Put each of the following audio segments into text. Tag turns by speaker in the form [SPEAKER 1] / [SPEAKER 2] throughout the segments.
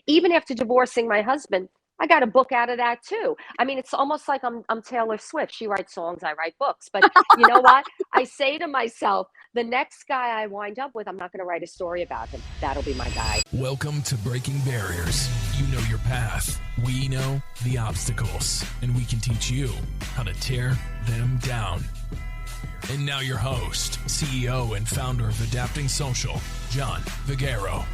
[SPEAKER 1] Even after divorcing my husband, I got a book out of that too. I mean, it's almost like I'm Taylor Swift. She writes songs, I write books. But you know what? I say to myself, the next guy I wind up with, I'm not going to write a story about him. That'll be my guy.
[SPEAKER 2] Welcome to Breaking Barriers. You know your path. We know the obstacles. And we can teach you how to tear them down. And now your host, CEO and founder of Adapting Social, John Vigero.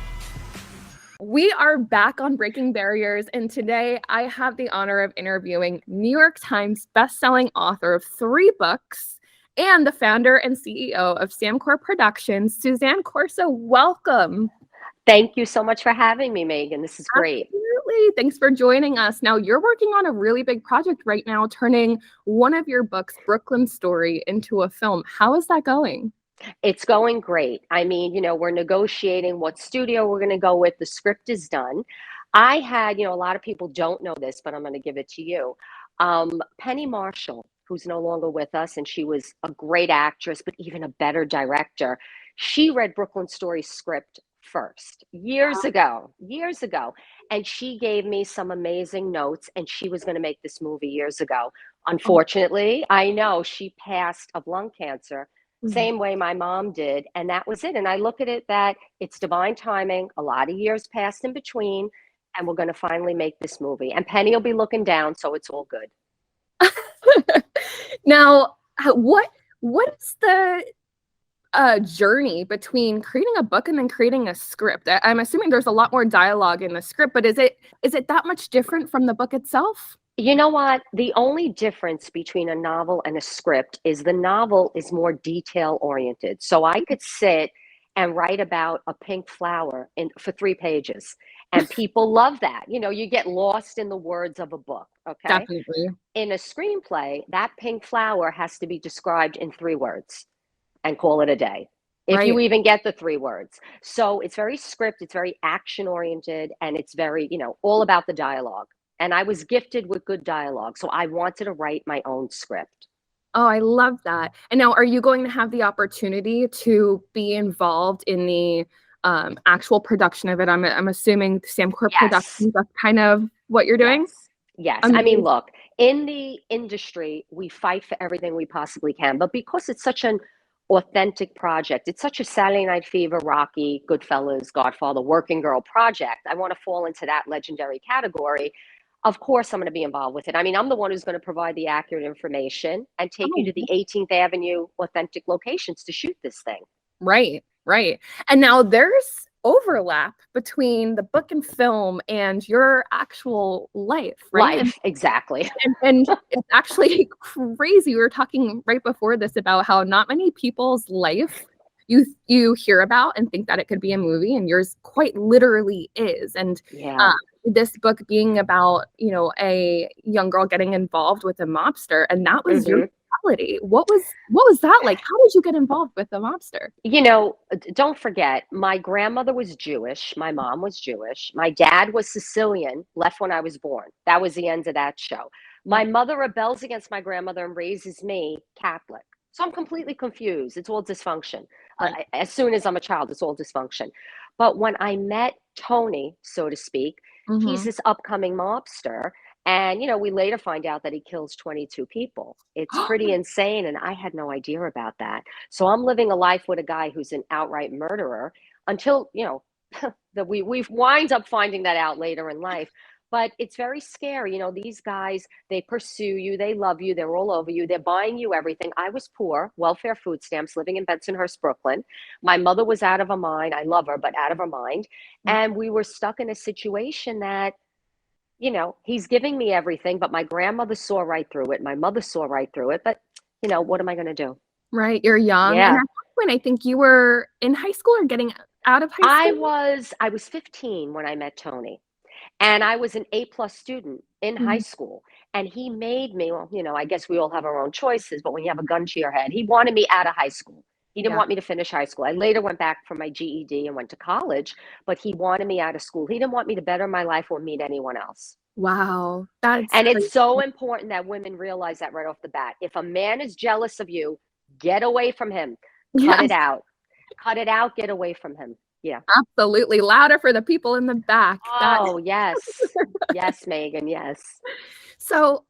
[SPEAKER 3] We are back on Breaking Barriers, and today I have the honor of interviewing New York Times bestselling author of 3 books and the founder and CEO of SAMCOR Productions, Suzanne Corso. Welcome.
[SPEAKER 1] Thank you so much for having me, Megan. This is great.
[SPEAKER 3] Absolutely. Thanks for joining us. Now, you're working on a really big project right now, turning one of your books, Brooklyn Story, into a film. How is that going?
[SPEAKER 1] It's going great. I mean, we're negotiating what studio we're going to go with. The script is done. I had, a lot of people don't know this, but I'm going to give it to you. Penny Marshall, who's no longer with us, and she was a great actress, but even a better director. She read Brooklyn Story's script first years ago, and she gave me some amazing notes, and she was going to make this movie years ago. Unfortunately, I know she passed of lung cancer. Same way my mom did. And that was it. And I look at it that it's divine timing. A lot of years passed in between. And we're going to finally make this movie. And Penny will be looking down. So it's all good.
[SPEAKER 3] Now, what is the journey between creating a book and then creating a script? I'm assuming there's a lot more dialogue in the script, but is it that much different from the book itself?
[SPEAKER 1] You know what? The only difference between a novel and a script is the novel is more detail oriented. So I could sit and write about a pink flower for 3 pages, and people love that. You get lost in the words of a book. Okay.
[SPEAKER 3] Definitely.
[SPEAKER 1] In a screenplay, that pink flower has to be described in 3 words and call it a day. If you even get the 3 words. So it's very script, it's very action oriented, and it's very, all about the dialogue. And I was gifted with good dialogue, so I wanted to write my own script.
[SPEAKER 3] Oh, I love that. And now, are you going to have the opportunity to be involved in the actual production of it? I'm assuming SAMCOR Productions, that's kind of what you're doing?
[SPEAKER 1] Yes. I mean, look, in the industry, we fight for everything we possibly can. But because it's such an authentic project, it's such a Saturday Night Fever, Rocky, Goodfellas, Godfather, Working Girl project, I want to fall into that legendary category. Of course, I'm going to be involved with it. I mean, I'm the one who's going to provide the accurate information and take you to the 18th Avenue authentic locations to shoot this thing.
[SPEAKER 3] Right. And now there's overlap between the book and film and your actual life, right?
[SPEAKER 1] Exactly.
[SPEAKER 3] And it's actually crazy. We were talking right before this about how not many people's life you hear about and think that it could be a movie, and yours quite literally is. And this book being about, a young girl getting involved with a mobster, and that was your reality. What was that like? How did you get involved with a mobster?
[SPEAKER 1] Don't forget, my grandmother was Jewish. My mom was Jewish. My dad was Sicilian, left when I was born. That was the end of that show. My mother rebels against my grandmother and raises me Catholic. So I'm completely confused. It's all dysfunction. As soon as I'm a child, it's all dysfunction. But when I met Tony, so to speak, he's this upcoming mobster. And, we later find out that he kills 22 people. It's pretty insane. And I had no idea about that. So I'm living a life with a guy who's an outright murderer until, that we wind up finding that out later in life. But it's very scary. These guys, they pursue you. They love you. They're all over you. They're buying you everything. I was poor, welfare food stamps, living in Bensonhurst, Brooklyn. My mother was out of her mind. I love her, but out of her mind. And we were stuck in a situation that, he's giving me everything, but my grandmother saw right through it. My mother saw right through it. But, what am I going to do?
[SPEAKER 3] Right. You're young.
[SPEAKER 1] Yeah.
[SPEAKER 3] And at that point, I think you were in high school or getting out of high school?
[SPEAKER 1] I was 15 when I met Tony. And I was an A+ student in high school, and he made me, I guess we all have our own choices, but when you have a gun to your head, he wanted me out of high school. He didn't want me to finish high school. I later went back for my GED and went to college, but he wanted me out of school. He didn't want me to better my life or meet anyone else.
[SPEAKER 3] Wow. That's
[SPEAKER 1] and
[SPEAKER 3] crazy.
[SPEAKER 1] It's so important that women realize that right off the bat. If a man is jealous of you, get away from him. Cut it out. Get away from him. Yeah.
[SPEAKER 3] Absolutely. Louder for the people in the back.
[SPEAKER 1] Oh, yes. Yes, Megan. Yes.
[SPEAKER 3] So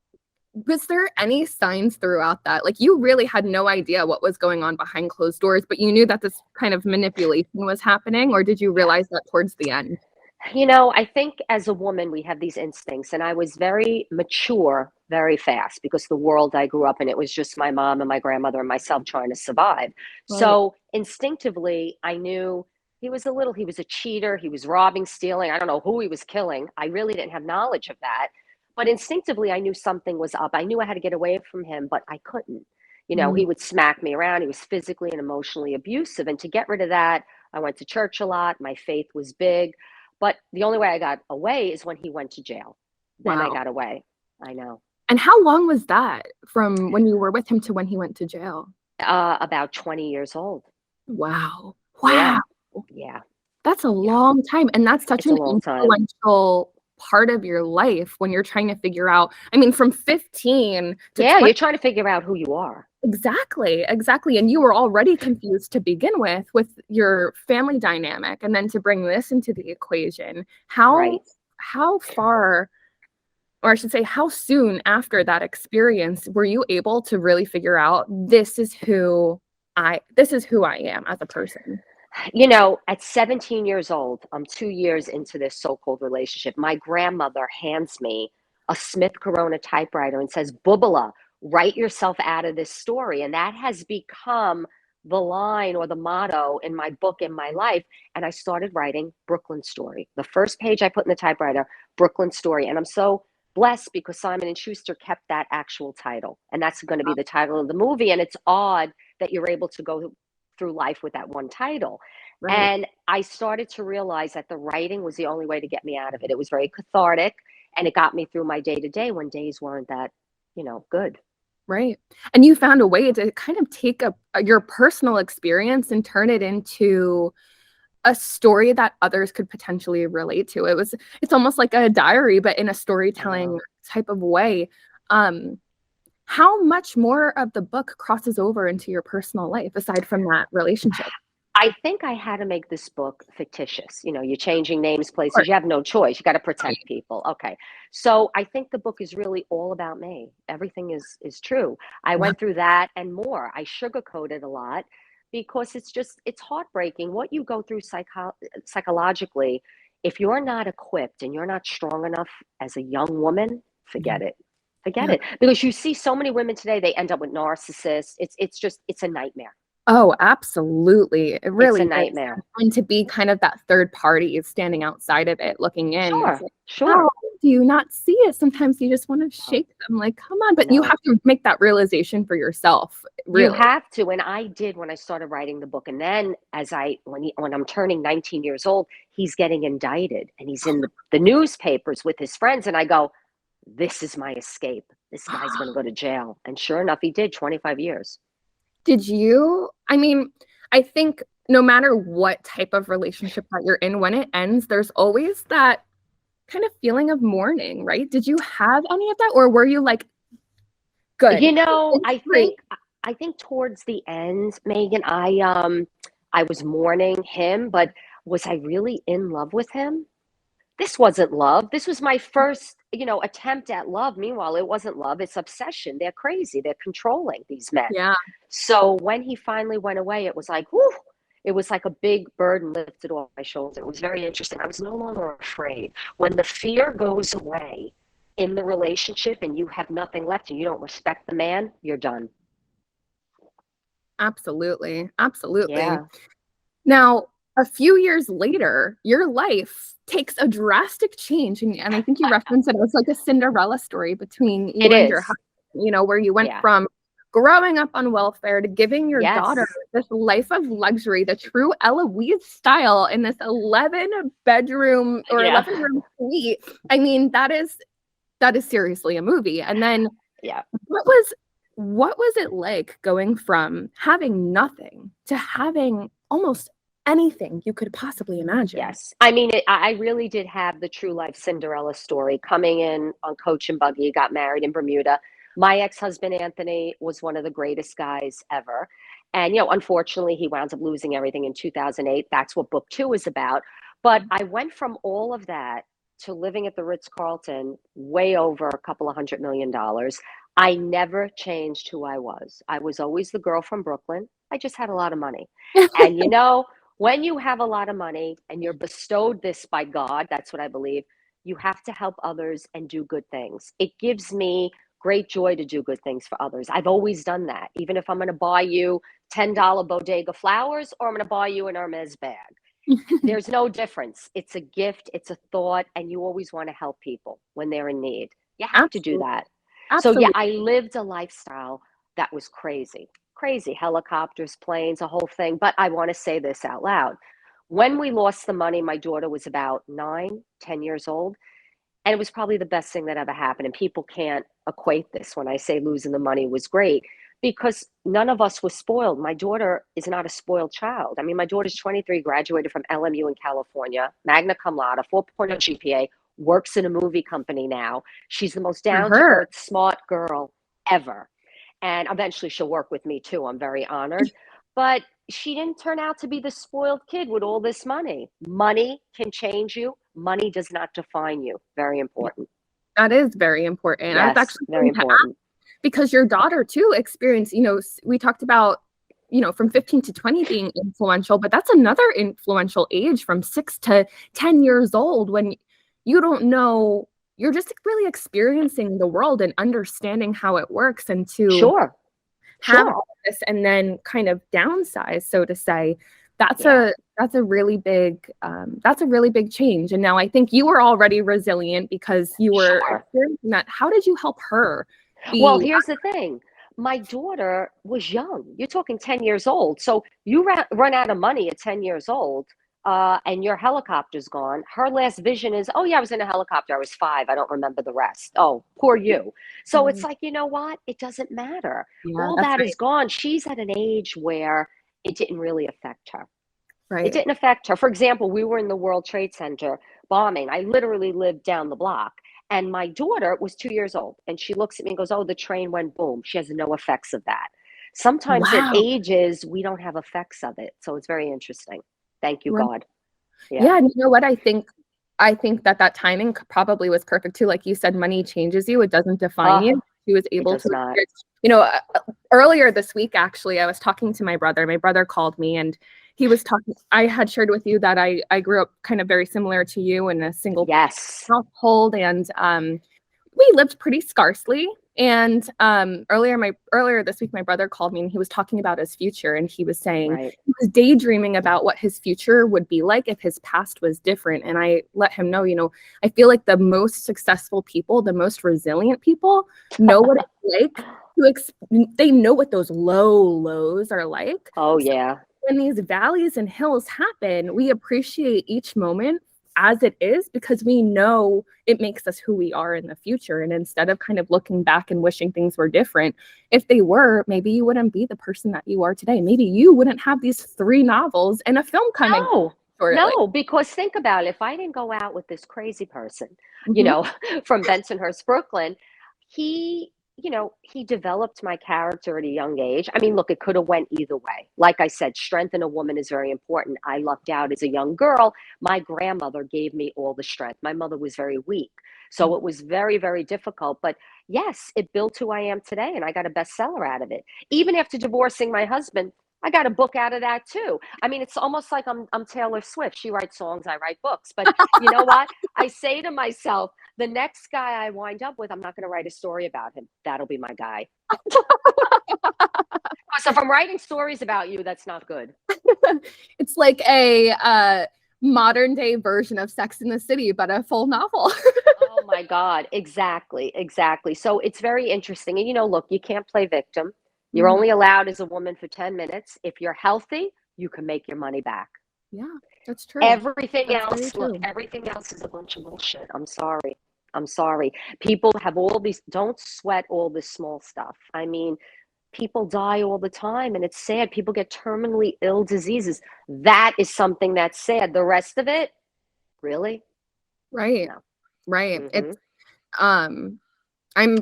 [SPEAKER 3] was there any signs throughout that? Like you really had no idea what was going on behind closed doors, but you knew that this kind of manipulation was happening, or did you realize that towards the end?
[SPEAKER 1] I think as a woman, we have these instincts, and I was very mature very fast because the world I grew up in, it was just my mom and my grandmother and myself trying to survive.
[SPEAKER 3] Right.
[SPEAKER 1] So instinctively, I knew he was a cheater, he was robbing, stealing. I don't know who he was killing. I really didn't have knowledge of that. But instinctively, I knew something was up. I knew I had to get away from him, but I couldn't. He
[SPEAKER 3] Mm.
[SPEAKER 1] would smack me around. He was physically and emotionally abusive. And to get rid of that, I went to church a lot. My faith was big. But the only way I got away is when he went to jail. Then I
[SPEAKER 3] Wow.
[SPEAKER 1] got away. I know.
[SPEAKER 3] And how long was that from when you were with him to when he went to jail?
[SPEAKER 1] About 20 years old.
[SPEAKER 3] Wow.
[SPEAKER 1] Yeah.
[SPEAKER 3] Wow.
[SPEAKER 1] Yeah.
[SPEAKER 3] That's a
[SPEAKER 1] Yeah.
[SPEAKER 3] long time. And that's such
[SPEAKER 1] It's a
[SPEAKER 3] an
[SPEAKER 1] long time.
[SPEAKER 3] influential part of your life when you're trying to figure out, I mean, from 15 to
[SPEAKER 1] Yeah.
[SPEAKER 3] 20.
[SPEAKER 1] You're trying to figure out who you are.
[SPEAKER 3] Exactly, exactly. And you were already confused to begin with your family dynamic. And then to bring this into the equation,
[SPEAKER 1] Right.
[SPEAKER 3] how far, or I should say, how soon after that experience were you able to really figure out this is who I am as a person?
[SPEAKER 1] At 17 years old, I'm 2 years into this so-called relationship. My grandmother hands me a Smith Corona typewriter and says, Bubala, write yourself out of this story. And that has become the line or the motto in my book, in my life. And I started writing Brooklyn Story. The first page I put in the typewriter, Brooklyn Story. And I'm so blessed because Simon and Schuster kept that actual title. And that's going to be the title of the movie. And it's odd that you're able to go through life with that one title.
[SPEAKER 3] Right.
[SPEAKER 1] And I started to realize that the writing was the only way to get me out of it. It was very cathartic and it got me through my day to day when days weren't that, good.
[SPEAKER 3] Right. And you found a way to kind of take your personal experience and turn it into a story that others could potentially relate to. It's almost like a diary, but in a storytelling type of way. How much more of the book crosses over into your personal life aside from that relationship?
[SPEAKER 1] I think I had to make this book fictitious. You're changing names,
[SPEAKER 3] Of
[SPEAKER 1] places.
[SPEAKER 3] course.
[SPEAKER 1] You have no choice. You got to protect
[SPEAKER 3] Right.
[SPEAKER 1] people. Okay. So I think the book is really all about me. Everything is true. I
[SPEAKER 3] Wow.
[SPEAKER 1] went through that and more. I sugarcoated a lot because it's heartbreaking what you go through psychologically. If you're not equipped and you're not strong enough as a young woman, forget
[SPEAKER 3] Mhm.
[SPEAKER 1] it. Forget
[SPEAKER 3] Yeah.
[SPEAKER 1] it. Because you see so many women today, they end up with narcissists. It's a nightmare.
[SPEAKER 3] Oh, absolutely. It
[SPEAKER 1] It's a
[SPEAKER 3] really is.
[SPEAKER 1] nightmare.
[SPEAKER 3] And to be kind of that third party standing outside of it, looking in, it's
[SPEAKER 1] Sure,
[SPEAKER 3] like, how
[SPEAKER 1] sure.
[SPEAKER 3] do you not see it? Sometimes you just want to
[SPEAKER 1] Oh,
[SPEAKER 3] shake them, like, come on. But you
[SPEAKER 1] no,
[SPEAKER 3] have to make that realization for yourself,
[SPEAKER 1] you
[SPEAKER 3] really.
[SPEAKER 1] have to, and I did when I started writing the book. And then when I'm turning 19 years old, he's getting indicted, and he's in the newspapers with his friends. And I go, this is my escape. This guy's going to go to jail. And sure enough, he did 25 years.
[SPEAKER 3] I mean, I think no matter what type of relationship that you're in, when it ends, there's always that kind of feeling of mourning, right? Did you have any of that? Or were you like, good,
[SPEAKER 1] You know,
[SPEAKER 3] it's
[SPEAKER 1] I
[SPEAKER 3] free?
[SPEAKER 1] think I think towards the end, Megan, I was mourning him, but was I really in love with him? This wasn't love. This was my first, attempt at love. Meanwhile, it wasn't love, it's obsession. They're crazy. They're controlling, these men.
[SPEAKER 3] Yeah.
[SPEAKER 1] So when he finally went away, it was like, whoo, it was like a big burden lifted off my shoulder. It was very interesting. I was no longer afraid. When the fear goes away in the relationship and you have nothing left and you don't respect the man, you're done.
[SPEAKER 3] Absolutely. Absolutely.
[SPEAKER 1] Yeah.
[SPEAKER 3] Now, a few years later, your life takes a drastic change. And I think you referenced it. It was like a Cinderella story between you
[SPEAKER 1] It
[SPEAKER 3] and your
[SPEAKER 1] is.
[SPEAKER 3] husband, where you went
[SPEAKER 1] Yeah.
[SPEAKER 3] from growing up on welfare to giving your daughter
[SPEAKER 1] Yes.
[SPEAKER 3] this life of luxury, the true Eloise style in this 11 bedroom or
[SPEAKER 1] Yeah.
[SPEAKER 3] 11 room suite. I mean, that is seriously a movie. And then
[SPEAKER 1] Yeah.
[SPEAKER 3] what was it like going from having nothing to having almost anything you could possibly imagine?
[SPEAKER 1] Yes. I mean, I really did have the true life Cinderella story coming in on coach and buggy, got married in Bermuda. My ex husband, Anthony, was one of the greatest guys ever. And, unfortunately, he wound up losing everything in 2008. That's what book 2 is about. But I went from all of that to living at the Ritz-Carlton, way over a couple of $100 million. I never changed who I was. I was always the girl from Brooklyn. I just had a lot of money. And, when you have a lot of money and you're bestowed this by God, that's what I believe, you have to help others and do good things. It gives me great joy to do good things for others. I've always done that. Even if I'm going to buy you $10 bodega flowers or I'm going to buy you an Hermes bag. There's no difference. It's a gift, it's a thought, and you always want to help people when they're in need. You have to do that.
[SPEAKER 3] Absolutely.
[SPEAKER 1] So yeah, I lived a lifestyle that was crazy. Crazy. Helicopters, planes, a whole thing. But I want to say this out loud. When we lost the money, my daughter was about 9, 10 years old. And it was probably the best thing that ever happened. And people can't equate this when I say losing the money was great, because none of us was spoiled. My daughter is not a spoiled child. I mean, my daughter's 23, graduated from LMU in California, magna cum laude, 4.0 GPA, works in a movie company now. She's the most down-to-earth, smart girl ever. And eventually she'll work with me too. I'm very honored. But she didn't turn out to be the spoiled kid with all this money. Money can change you. Money does not define you. Very important.
[SPEAKER 3] That is very important.
[SPEAKER 1] Yes,
[SPEAKER 3] I've actually
[SPEAKER 1] very important.
[SPEAKER 3] Because your daughter too experienced, we talked about, from 15 to 20 being influential, but that's another influential age from 6 to 10 years old when you don't know, you're just really experiencing the world and understanding how it works, and to have all this and then kind of downsize, so to say, that's a really big change. And now I think you were already resilient because you were experiencing that. How did you help her?
[SPEAKER 1] Well, here's the thing. My daughter was young. You're talking 10 years old. So you run out of money at 10 years old, and your helicopter's gone. Her last vision is, oh, yeah, I was in a helicopter. I was 5. I don't remember the rest. Oh, poor you. So it's like, you know what? It doesn't matter. All that is gone. She's at an age where it didn't really affect her.
[SPEAKER 3] Right.
[SPEAKER 1] It didn't affect her. For example, we were in the World Trade Center bombing. I literally lived down the block. And my daughter was 2 years old, and she looks at me and goes, oh, the train went boom. She has no effects of that. Sometimes at ages, we don't have effects of it. So it's very interesting. Thank you, God.
[SPEAKER 3] Yeah, and you know what? I think that timing probably was perfect too. Like you said, money changes you. It doesn't define you. She was able to, earlier this week, actually, I was talking to my brother. My brother called me and he was talking, I had shared with you that I grew up kind of very similar to you in a single household, and we lived pretty scarcely. And earlier this week, my brother called me and he was talking about his future, and he was saying he was daydreaming about what his future would be like if his past was different. And I let him know, I feel like the most successful people, the most resilient people know what it's like. They know what those lows are like.
[SPEAKER 1] Oh, yeah.
[SPEAKER 3] When these valleys and hills happen, we appreciate each moment as it is, because we know it makes us who we are in the future. And instead of kind of looking back and wishing things were different, if they were, maybe you wouldn't be the person that you are today. Maybe you wouldn't have these 3 novels and a film coming.
[SPEAKER 1] No, because think about it. If I didn't go out with this crazy person, from Bensonhurst, Brooklyn, he developed my character at a young age. I mean, look, it could have went either way. Like I said, strength in a woman is very important. I lucked out as a young girl. My grandmother gave me all the strength. My mother was very weak. So it was very, very difficult. But yes, it built who I am today, and I got a bestseller out of it. Even after divorcing my husband, I got a book out of that too. I mean, it's almost like I'm Taylor Swift. She writes songs, I write books. But you know what? I say to myself, the next guy I wind up with, I'm not going to write a story about him. That'll be my guy. So if I'm writing stories about you, that's not good.
[SPEAKER 3] It's like a modern day version of Sex in the City, but a full novel.
[SPEAKER 1] Oh my God. Exactly. So it's very interesting. And look, you can't play victim. You're only allowed as a woman for 10 minutes. If you're healthy, you can make your money back.
[SPEAKER 3] Yeah, that's true.
[SPEAKER 1] Everything else is a bunch of bullshit. I'm sorry. People have all these, don't sweat all this small stuff. I mean, people die all the time, and it's sad. People get terminally ill diseases. That is something that's sad. The rest of it, really?
[SPEAKER 3] Right.
[SPEAKER 1] No.
[SPEAKER 3] Right.
[SPEAKER 1] Mm-hmm.
[SPEAKER 3] It's,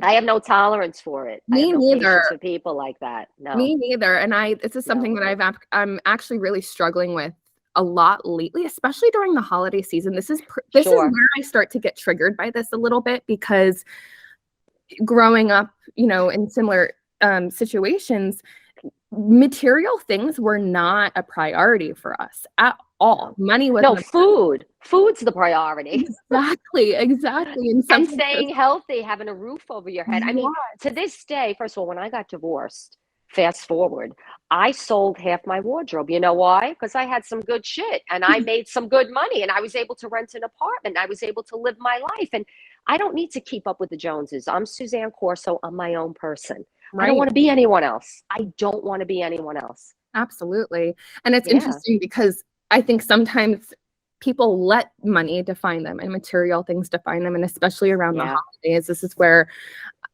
[SPEAKER 1] I have no tolerance for it. I have
[SPEAKER 3] Me
[SPEAKER 1] no
[SPEAKER 3] neither.
[SPEAKER 1] patience for people like that. No.
[SPEAKER 3] Me neither. And this is something that I'm actually really struggling with a lot lately, especially during the holiday season. This is where I start to get triggered by this a little bit, because growing up, in similar situations, material things were not a priority for us at all. Money was
[SPEAKER 1] food's the priority.
[SPEAKER 3] Exactly.
[SPEAKER 1] And staying healthy, having a roof over your head. I mean, to this day, first of all, when I got divorced, fast forward, I sold half my wardrobe. You know why? Because I had some good shit and I made some good money and I was able to rent an apartment. I was able to live my life, and I don't need to keep up with the Joneses. I'm Suzanne Corso. I'm my own person. Right. I don't want to be anyone else. I don't want to be anyone else.
[SPEAKER 3] Absolutely. And it's interesting because I think sometimes people let money define them and material things define them. And especially around the holidays, this is where,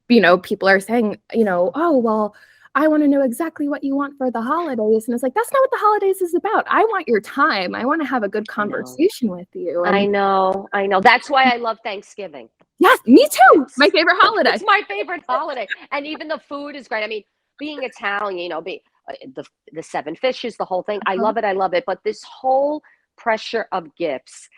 [SPEAKER 3] people are saying, oh, well, I want to know exactly what you want for the holidays. And it's like, that's not what the holidays is about. I want your time. I want to have a good conversation with you. And
[SPEAKER 1] I know. That's why I love Thanksgiving.
[SPEAKER 3] Yes, me too. My favorite holiday.
[SPEAKER 1] It's my favorite holiday. And even the food is great. I mean, being Italian, the 7 fishes, the whole thing. I love it. But this whole pressure of gifts,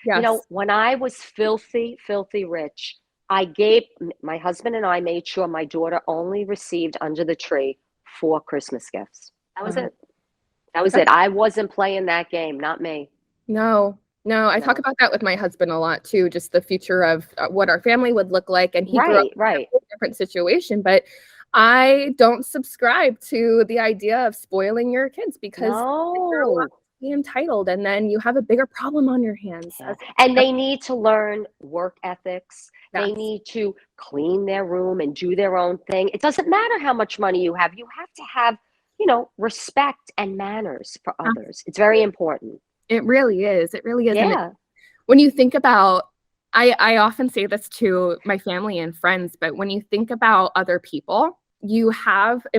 [SPEAKER 1] when I was filthy rich, my husband and I made sure my daughter only received under the tree 4 Christmas gifts. That was it. I wasn't playing that game, not me.
[SPEAKER 3] No, I talk about that with my husband a lot too, just the future of what our family would look like. And he grew up in a different situation, but I don't subscribe to the idea of spoiling your kids, because they're be entitled, and then you have a bigger problem on your hands.
[SPEAKER 1] And they need to learn work ethics. They need to clean their room and do their own thing. It doesn't matter how much money you have. You have to have, respect and manners for others. It's very important.
[SPEAKER 3] It really is.
[SPEAKER 1] Yeah.
[SPEAKER 3] When you think about, I often say this to my family and friends, but when you think about other people, you can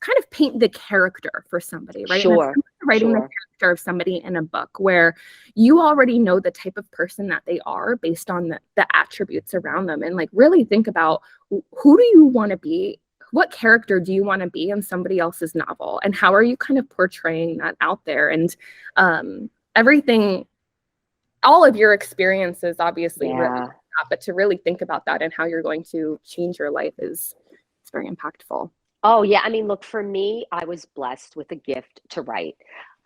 [SPEAKER 3] kind of paint the character for somebody, right?
[SPEAKER 1] Sure.
[SPEAKER 3] Writing the character of somebody in a book where you already know the type of person that they are based on the attributes around them, and really think about, who do you want to be? What character do you want to be in somebody else's novel? And how are you kind of portraying that out there? And everything, all of your experiences, obviously, really, but to really think about that and how you're going to change your life it's very impactful.
[SPEAKER 1] Oh, yeah. I mean, look, for me, I was blessed with a gift to write.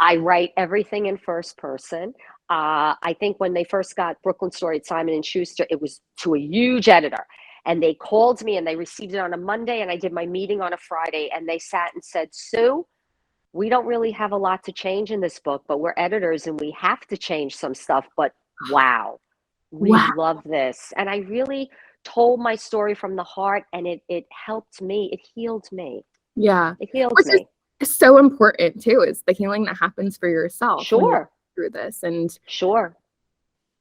[SPEAKER 1] I write everything in first person. I think when they first got Brooklyn Story at Simon & Schuster, it was to a huge editor. And they called me and they received it on a Monday, and I did my meeting on a Friday, and they sat and said, Sue, we don't really have a lot to change in this book, but we're editors and we have to change some stuff. But wow, we love this. And I really told my story from the heart, and it helped me. It healed me.
[SPEAKER 3] Yeah.
[SPEAKER 1] It healed me.
[SPEAKER 3] It's so important too, is the healing that happens for yourself.
[SPEAKER 1] Sure.
[SPEAKER 3] Through this. And
[SPEAKER 1] sure.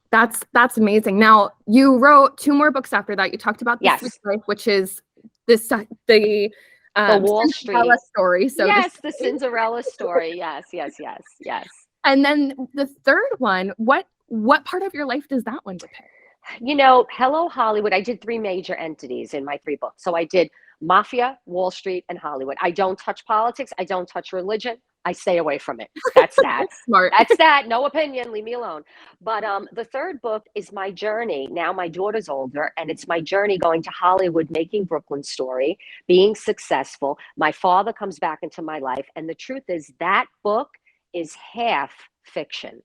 [SPEAKER 3] That's amazing. Now, you wrote 2 more books after that. You talked about the Sweet Life, which is the
[SPEAKER 1] Wall
[SPEAKER 3] Cinderella
[SPEAKER 1] Street
[SPEAKER 3] Story. So
[SPEAKER 1] the Cinderella Story. Yes.
[SPEAKER 3] And then the third one, what part of your life does that one depict?
[SPEAKER 1] Hello Hollywood. I did 3 major entities in my 3 books. So I did Mafia, Wall Street, and Hollywood. I don't touch politics. I don't touch religion. I stay away from it. That's that.
[SPEAKER 3] Smart.
[SPEAKER 1] That's that. No opinion. Leave me alone. But the third book is my journey. Now my daughter's older, and it's my journey going to Hollywood, making Brooklyn Story, being successful. My father comes back into my life. And the truth is, that book is half fiction.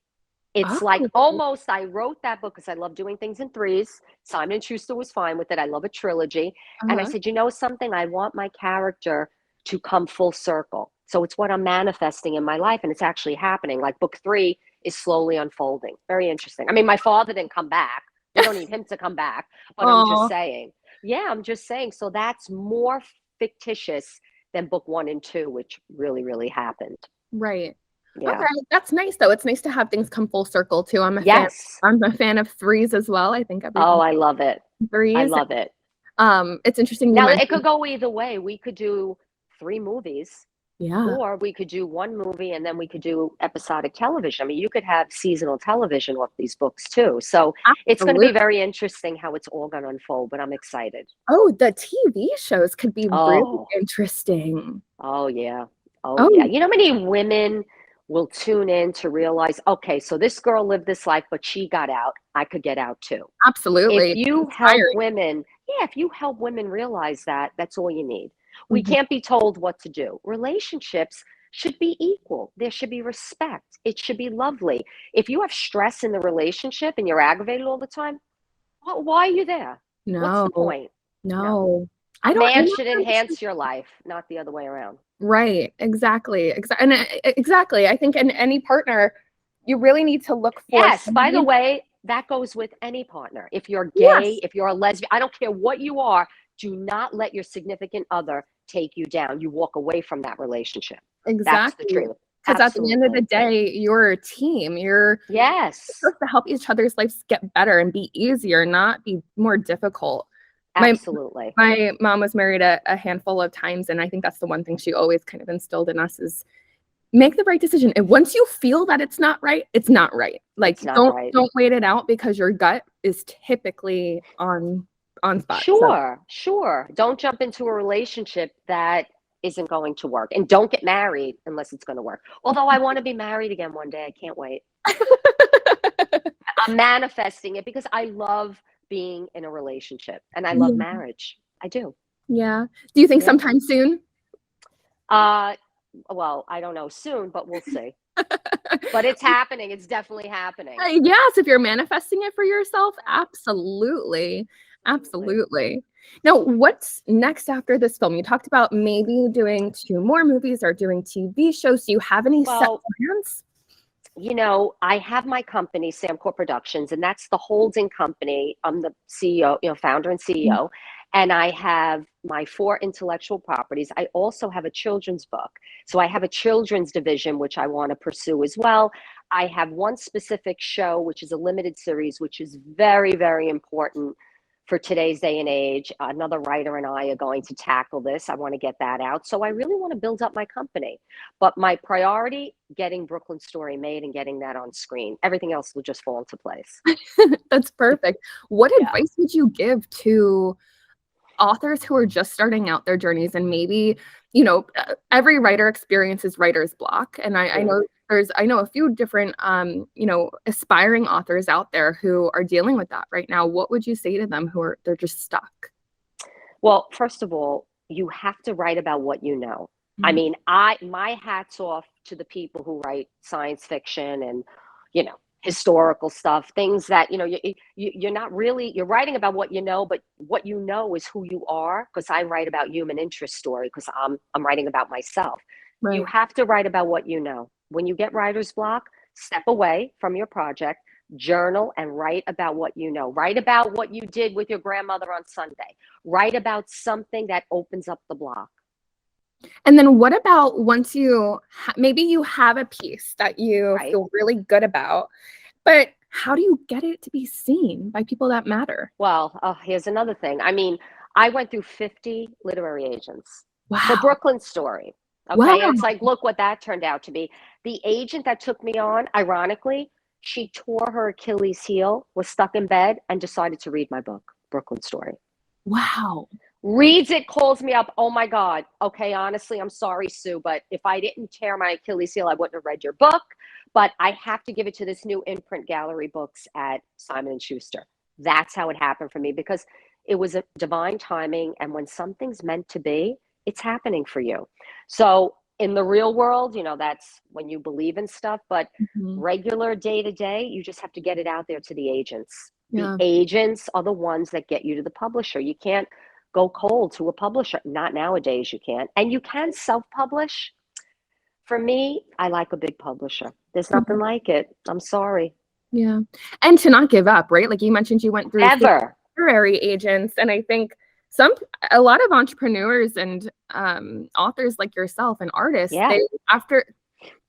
[SPEAKER 1] It's almost, I wrote that book because I love doing things in 3s. Simon & Schuster was fine with it. I love a trilogy. And I said, something? I want my character to come full circle. So it's what I'm manifesting in my life, and it's actually happening. Like book 3 is slowly unfolding. Very interesting. I mean, my father didn't come back. We don't need him to come back. But I'm just saying. Yeah, I'm just saying. So that's more fictitious than book 1 and 2, which really, really happened.
[SPEAKER 3] Right.
[SPEAKER 1] Yeah.
[SPEAKER 3] Okay, that's nice though. It's nice to have things come full circle too. I'm a fan of 3s as well. I think
[SPEAKER 1] I love it.
[SPEAKER 3] 3s.
[SPEAKER 1] I love it.
[SPEAKER 3] It's interesting.
[SPEAKER 1] Now it could go either way. We could do 3 movies
[SPEAKER 3] Yeah,
[SPEAKER 1] Or we could do one movie and then we could do episodic television. I mean, you could have seasonal television off these books too. So it's going to be
[SPEAKER 3] absolutely.
[SPEAKER 1] very interesting how it's all going to unfold, but I'm excited.
[SPEAKER 3] Oh, the TV shows could be really
[SPEAKER 1] Oh,
[SPEAKER 3] interesting.
[SPEAKER 1] oh yeah. Oh yeah.
[SPEAKER 3] Oh,
[SPEAKER 1] You know how many women will tune in to realize, okay, so this girl lived this life, but she got out. I could get out too. If
[SPEAKER 3] absolutely.
[SPEAKER 1] you help
[SPEAKER 3] Inspiring.
[SPEAKER 1] women, yeah, if you help women realize that, that's all you need. We
[SPEAKER 3] Mhm.
[SPEAKER 1] can't be told what to do. Relationships should be equal. There should be respect. It should be lovely. If you have stress in the relationship and you're aggravated all the time, why are you there? What's the
[SPEAKER 3] No,
[SPEAKER 1] point? No.
[SPEAKER 3] no.
[SPEAKER 1] A
[SPEAKER 3] I don't,
[SPEAKER 1] man
[SPEAKER 3] I'm
[SPEAKER 1] should
[SPEAKER 3] not
[SPEAKER 1] enhance your life, not the other way around.
[SPEAKER 3] right. Exactly. Exactly. I think in any partner, you really need to look for
[SPEAKER 1] Yes, by the
[SPEAKER 3] somebody.
[SPEAKER 1] way, that goes with any partner. If you're gay,
[SPEAKER 3] Yes,
[SPEAKER 1] if you're a lesbian, I don't care what you are, do not let your significant other take you down. You walk away from that relationship. That's the
[SPEAKER 3] exactly.
[SPEAKER 1] truth.
[SPEAKER 3] Because at the end of the
[SPEAKER 1] Absolutely.
[SPEAKER 3] day, you're a team. You're
[SPEAKER 1] Yes,
[SPEAKER 3] supposed to help each other's lives get better and be easier, not be more difficult. My
[SPEAKER 1] absolutely.
[SPEAKER 3] my mom was married a handful of times, and I think that's the one thing she always kind of instilled in us is make the right decision. And once you feel that it's not right, it's not right. Like
[SPEAKER 1] It's not
[SPEAKER 3] don't
[SPEAKER 1] right.
[SPEAKER 3] don't wait it out because your gut is typically on spot. So
[SPEAKER 1] Sure, sure. Don't jump into a relationship that isn't going to work. And don't get married unless it's going to work. Although I want to be married again one day. I can't wait. I'm manifesting it because I love being in a relationship and I love
[SPEAKER 3] yeah,
[SPEAKER 1] marriage. I do.
[SPEAKER 3] yeah. Do you think
[SPEAKER 1] Yeah.
[SPEAKER 3] sometime soon?
[SPEAKER 1] Uh, well, I don't know soon, but we'll see. But it's happening. It's definitely happening.
[SPEAKER 3] Yes, if you're manifesting it for yourself, absolutely.
[SPEAKER 1] Absolutely.
[SPEAKER 3] Absolutely. Now, what's next after this film? You talked about maybe doing 2 more movies or doing TV shows. Do you have any set
[SPEAKER 1] Well,
[SPEAKER 3] plans?
[SPEAKER 1] you know, I have my company, SAMCOR Productions, and that's the holding company. I'm the CEO, founder and
[SPEAKER 3] Mm.
[SPEAKER 1] CEO. And I have my 4 intellectual properties. I also have a children's book. So I have a children's division, which I want to pursue as well. I have one specific show, which is a limited series, which is very, very important for today's day and age. Another writer and I are going to tackle this. I want to get that out. So I really want to build up my company. But my priority, getting Brooklyn Story made and getting that on screen. Everything else will just fall into place.
[SPEAKER 3] That's perfect. What
[SPEAKER 1] Yeah.
[SPEAKER 3] advice would you give to authors who are just starting out their journeys and maybe, every writer experiences writer's block. And I know I know a few different, aspiring authors out there who are dealing with that right now. What would you say to them they're just stuck?
[SPEAKER 1] Well, first of all, you have to write about what you know. I
[SPEAKER 3] Mm.
[SPEAKER 1] mean, my hat's off to the people who write science fiction and, historical stuff, things that, you're not really, you're writing about what you know, but what you know is who you are. Because I write about human interest story because I'm writing about myself. You
[SPEAKER 3] Right.
[SPEAKER 1] have to write about what you know. When you get writer's block, step away from your project, journal, and write about what you know. Write about what you did with your grandmother on Sunday. Write about something that opens up the block.
[SPEAKER 3] And then what about once maybe you have a piece that you
[SPEAKER 1] Right.
[SPEAKER 3] feel really good about, but how do you get it to be seen by people that matter?
[SPEAKER 1] Well, here's another thing. I mean, I went through 50 literary agents for
[SPEAKER 3] Wow.
[SPEAKER 1] Brooklyn Story. Okay. And
[SPEAKER 3] Wow.
[SPEAKER 1] it's like, look what that turned out to be. The agent that took me on, ironically, she tore her Achilles heel, was stuck in bed, and decided to read my book, Brooklyn Story.
[SPEAKER 3] Wow.
[SPEAKER 1] Reads it, calls me up. Oh my God. Okay, honestly, I'm sorry, Sue, but if I didn't tear my Achilles heel, I wouldn't have read your book. But I have to give it to this new imprint gallery books at Simon and Schuster. That's how it happened for me because it was a divine timing. And when something's meant to be, it's happening for you. So in the real world, that's when you believe in stuff. But
[SPEAKER 3] Mhm.
[SPEAKER 1] regular day to day, you just have to get it out there to the agents. The
[SPEAKER 3] Yeah.
[SPEAKER 1] agents are the ones that get you to the publisher. You can't go cold to a publisher. Not nowadays, you can't. And you can self-publish. For me, I like a big publisher. There's nothing like it. I'm sorry.
[SPEAKER 3] Yeah. And to not give up, right? Like you mentioned, you went through
[SPEAKER 1] Ever.
[SPEAKER 3] literary agents. And I think a lot of entrepreneurs and authors like yourself and artists,
[SPEAKER 1] Yeah.
[SPEAKER 3] after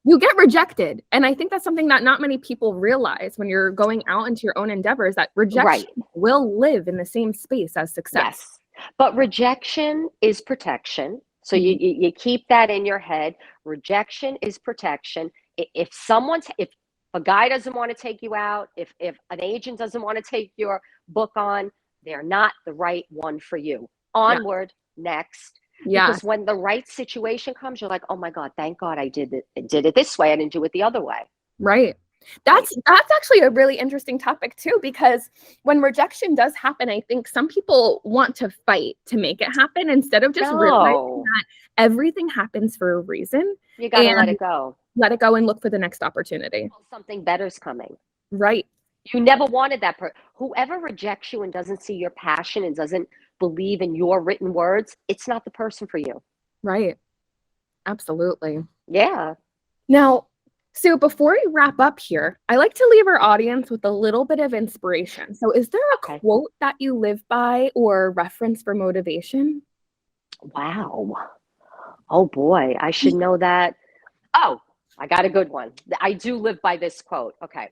[SPEAKER 3] you get rejected. And I think that's something that not many people realize when you're going out into your own endeavors, that rejection
[SPEAKER 1] Right.
[SPEAKER 3] will live in the same space as success.
[SPEAKER 1] Yes. But rejection is protection. So you keep that in your head. Rejection is protection. If a guy doesn't want to take you out, if an agent doesn't want to take your book on, they're not the right one for you. Onward, next.
[SPEAKER 3] Yeah.
[SPEAKER 1] Because when the right situation comes, you're like, oh my God, thank God I did it this way. I didn't do it the other way.
[SPEAKER 3] Right. That's actually a really interesting topic too, because when rejection does happen, I think some people want to fight to make it happen instead of just realizing that everything happens for a reason.
[SPEAKER 1] You got to let it go.
[SPEAKER 3] Let it go and look for the next opportunity.
[SPEAKER 1] Something better's coming.
[SPEAKER 3] Right.
[SPEAKER 1] You never wanted that person. Whoever rejects you and doesn't see your passion and doesn't believe in your written words, it's not the person for you.
[SPEAKER 3] Right. Absolutely.
[SPEAKER 1] Yeah.
[SPEAKER 3] Now, Sue, before we wrap up here, I like to leave our audience with a little bit of inspiration. So is there a quote that you live by or reference for motivation?
[SPEAKER 1] Wow. Oh boy, I should know that. Oh, I got a good one. I do live by this quote. Okay.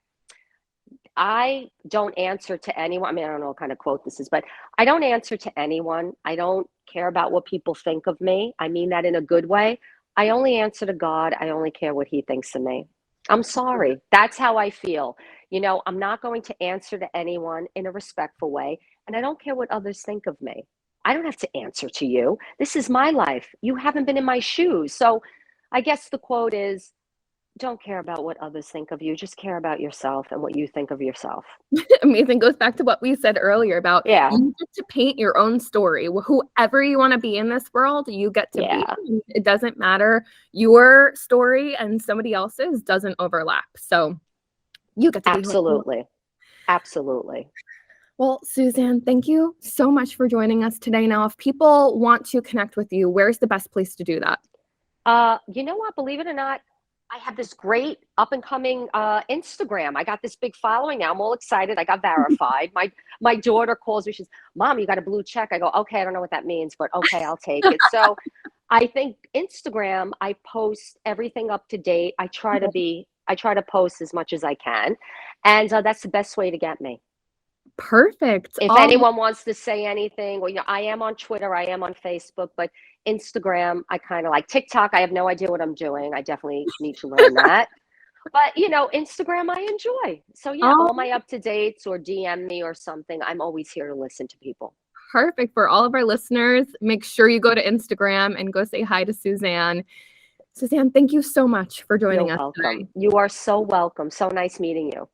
[SPEAKER 1] I don't answer to anyone. I mean, I don't know what kind of quote this is, but I don't answer to anyone. I don't care about what people think of me. I mean that in a good way. I only answer to God. I only care what he thinks of me. I'm sorry. That's how I feel. You know, I'm not going to answer to anyone in a respectful way. And I don't care what others think of me. I don't have to answer to you. This is my life. You haven't been in my shoes. So I guess the quote is, don't care about what others think of you. Just care about yourself and what you think of yourself.
[SPEAKER 3] Amazing. Goes back to what we said earlier about you get to paint your own story. Whoever you want to be in this world, you get to be. It doesn't matter. Your story and somebody else's doesn't overlap. So you get to be.
[SPEAKER 1] Absolutely.
[SPEAKER 3] Well, Suzanne, thank you so much for joining us today. Now, if people want to connect with you, where's the best place to do that?
[SPEAKER 1] You know what? Believe it or not, I have this great up and coming Instagram. I got this big following now. I'm all excited. I got verified. My daughter calls me. She's, Mom, you got a blue check. I go, okay, I don't know what that means, but okay, I'll take it. So I think Instagram, I post everything up to date. I try to post as much as I can. And that's the best way to get me.
[SPEAKER 3] Perfect.
[SPEAKER 1] If anyone wants to say anything, well, you know, I am on Twitter, I am on Facebook, but Instagram, I kind of like. TikTok. I have no idea what I'm doing. I definitely need to learn that. But, you know, Instagram, I enjoy. So, yeah, all my up-to-dates or DM me or something. I'm always here to listen to people.
[SPEAKER 3] Perfect. For all of our listeners, make sure you go to Instagram and go say hi to Suzanne. Suzanne, thank you so much for joining us today.
[SPEAKER 1] You are so welcome. So nice meeting you.